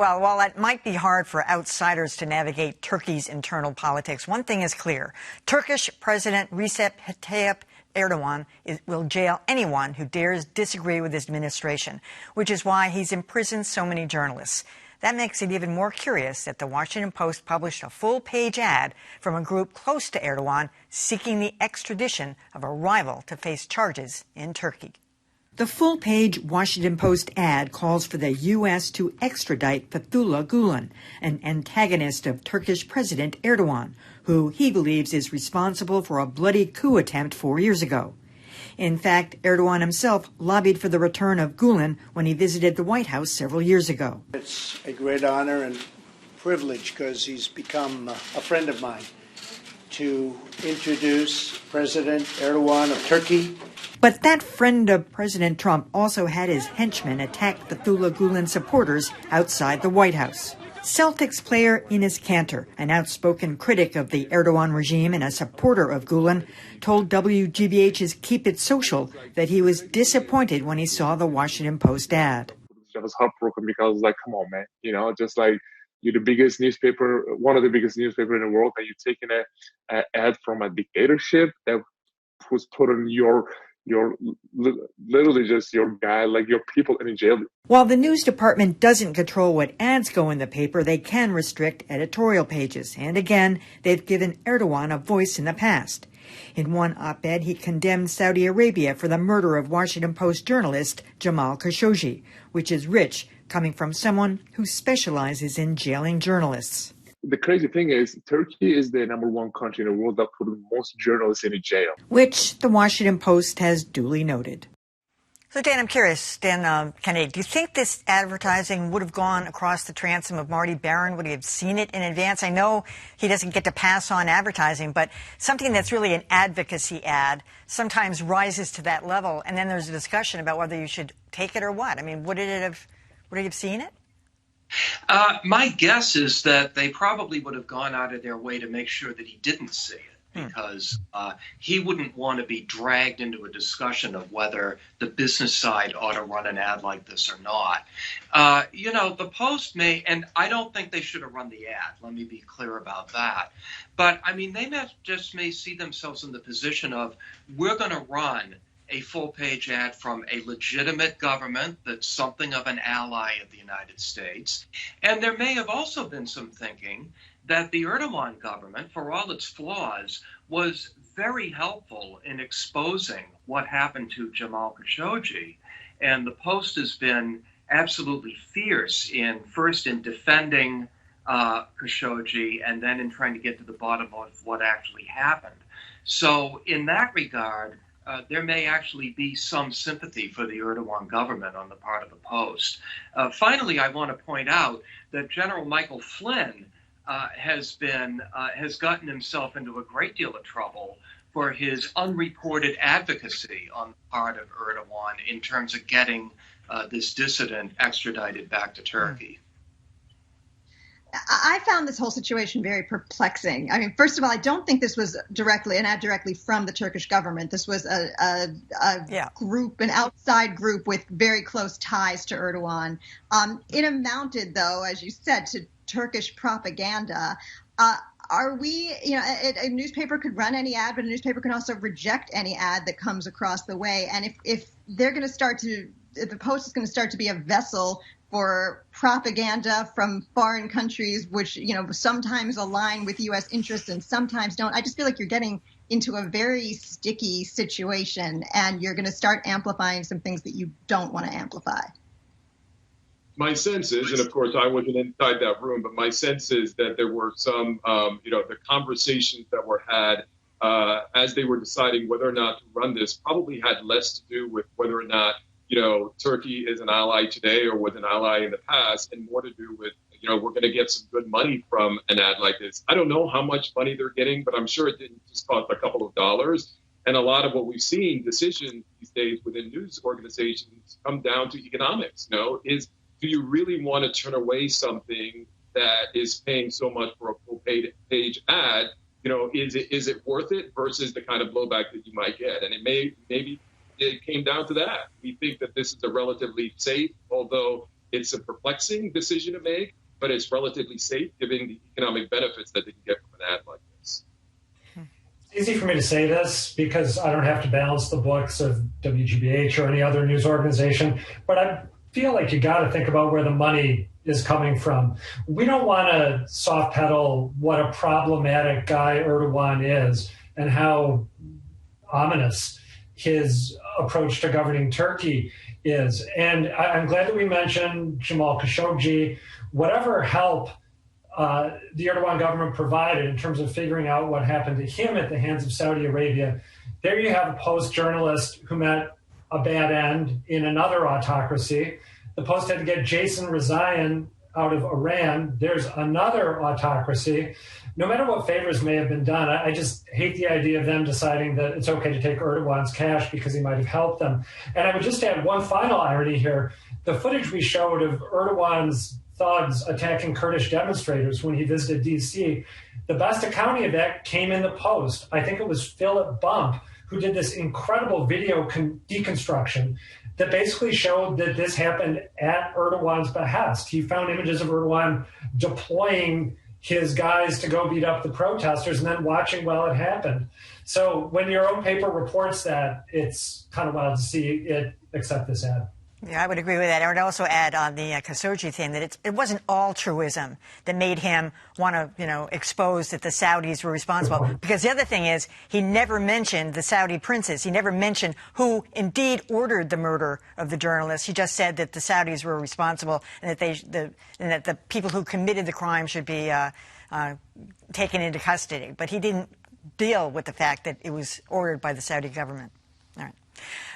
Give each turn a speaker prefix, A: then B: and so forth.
A: well, while it might be hard for outsiders to navigate Turkey's internal politics, one thing is clear. Turkish President Recep Tayyip Erdogan will jail anyone who dares disagree with his administration, which is why he's imprisoned so many journalists. That makes it even more curious that the Washington Post published a full-page ad from a group close to Erdogan seeking the extradition of a rival to face charges in Turkey. The full-page Washington Post ad calls for the U.S. to extradite Fethullah Gulen, an antagonist of Turkish President Erdogan, who he believes is responsible for a bloody coup attempt 4 years ago. In fact, Erdogan himself lobbied for the return of Gulen when he visited the White House several years ago.
B: It's a great honor and privilege because he's become a friend of mine to introduce President Erdogan of Turkey.
A: But that friend of President Trump also had his henchmen attack Fethullah Gulen supporters outside the White House. Celtic's player Enes Kanter, an outspoken critic of the Erdogan regime and a supporter of Gulen, told WGBH's Keep It Social that he was disappointed when he saw the Washington Post ad.
C: I was heartbroken because, like, come on, man, just like you're the biggest newspaper, one of the biggest newspapers in the world, and you're taking an ad from a dictatorship that was put on your literally just your guy, like your people in jail.
A: While the news department doesn't control what ads go in the paper, they can restrict editorial pages. And again, they've given Erdogan a voice in the past. In one op-ed, he condemned Saudi Arabia for the murder of Washington Post journalist Jamal Khashoggi, which is rich, coming from someone who specializes in jailing journalists.
C: The crazy thing is, Turkey is the #1 country in the world that put most journalists in jail.
A: Which the Washington Post has duly noted. So, Dan, I'm curious, Dan Kennedy, do you think this advertising would have gone across the transom of Marty Baron? Would he have seen it in advance? I know he doesn't get to pass on advertising, but something that's really an advocacy ad sometimes rises to that level, and then there's a discussion about whether you should take it or what. I mean, would he have seen it?
D: My guess is that they probably would have gone out of their way to make sure that he didn't see it, because he wouldn't want to be dragged into a discussion of whether the business side ought to run an ad like this or not. The Post may, and I don't think they should have run the ad. Let me be clear about that. But, I mean, they may see themselves in the position of, we're going to run a full-page ad from a legitimate government that's something of an ally of the United States. And there may have also been some thinking that the Erdogan government, for all its flaws, was very helpful in exposing what happened to Jamal Khashoggi. And the Post has been absolutely fierce in defending Khashoggi and then in trying to get to the bottom of what actually happened. So in that regard, there may actually be some sympathy for the Erdogan government on the part of the Post. Finally, I want to point out that General Michael Flynn has gotten himself into a great deal of trouble for his unreported advocacy on the part of Erdogan in terms of getting this dissident extradited back to Turkey.
E: I found this whole situation very perplexing. I mean, first of all, I don't think this was an ad directly from the Turkish government. This was a group, an outside group with very close ties to Erdogan. It amounted, though, as you said, to Turkish propaganda. Are we, a newspaper could run any ad, but a newspaper can also reject any ad that comes across the way. And if they're going to if the Post is going to start to be a vessel for propaganda from foreign countries, which, sometimes align with U.S. interests and sometimes don't, I just feel like you're getting into a very sticky situation and you're going to start amplifying some things that you don't want to amplify.
C: My sense is, and of course I wasn't inside that room, but my sense is that there were some, the conversations that were had as they were deciding whether or not to run this probably had less to do with whether or not Turkey is an ally today or was an ally in the past, and more to do with, we're going to get some good money from an ad like this. I don't know how much money they're getting, but I'm sure it didn't just cost a couple of dollars. And a lot of what we've seen, decisions these days within news organizations, come down to economics. Do you really want to turn away something that is paying so much for a full-page ad? Is it worth it versus the kind of blowback that you might get? And maybe it came down to that. We think that this is a relatively safe, although It's a perplexing decision to make, but it's relatively safe given the economic benefits that they can get from an ad like this.
F: It's easy for me to say this because I don't have to balance the books of WGBH or any other news organization, but I feel like you got to think about where the money is coming from. We don't want to soft pedal what a problematic guy Erdogan is and how ominous his approach to governing Turkey is. And I'm glad that we mentioned Jamal Khashoggi. Whatever help the Erdogan government provided in terms of figuring out what happened to him at the hands of Saudi Arabia, there you have a Post journalist who met a bad end in another autocracy. The Post had to get Jason Rezaian out of Iran. There's another autocracy. No matter what favors may have been done, I just hate the idea of them deciding that it's okay to take Erdogan's cash because he might have helped them. And I would just add one final irony here. The footage we showed of Erdogan's thugs attacking Kurdish demonstrators when he visited D.C., the best accounting of that came in the Post. I think it was Philip Bump who did this incredible video deconstruction that basically showed that this happened at Erdogan's behest. He found images of Erdogan deploying his guys to go beat up the protesters and then watching while it happened. So when your own paper reports that, it's kind of wild to see it accept this ad.
A: Yeah, I would agree with that. I would also add on the Khashoggi thing that it wasn't altruism that made him want to, expose that the Saudis were responsible. Because the other thing is he never mentioned the Saudi princes. He never mentioned who indeed ordered the murder of the journalists. He just said that the Saudis were responsible and that the people who committed the crime should be taken into custody. But he didn't deal with the fact that it was ordered by the Saudi government. All right.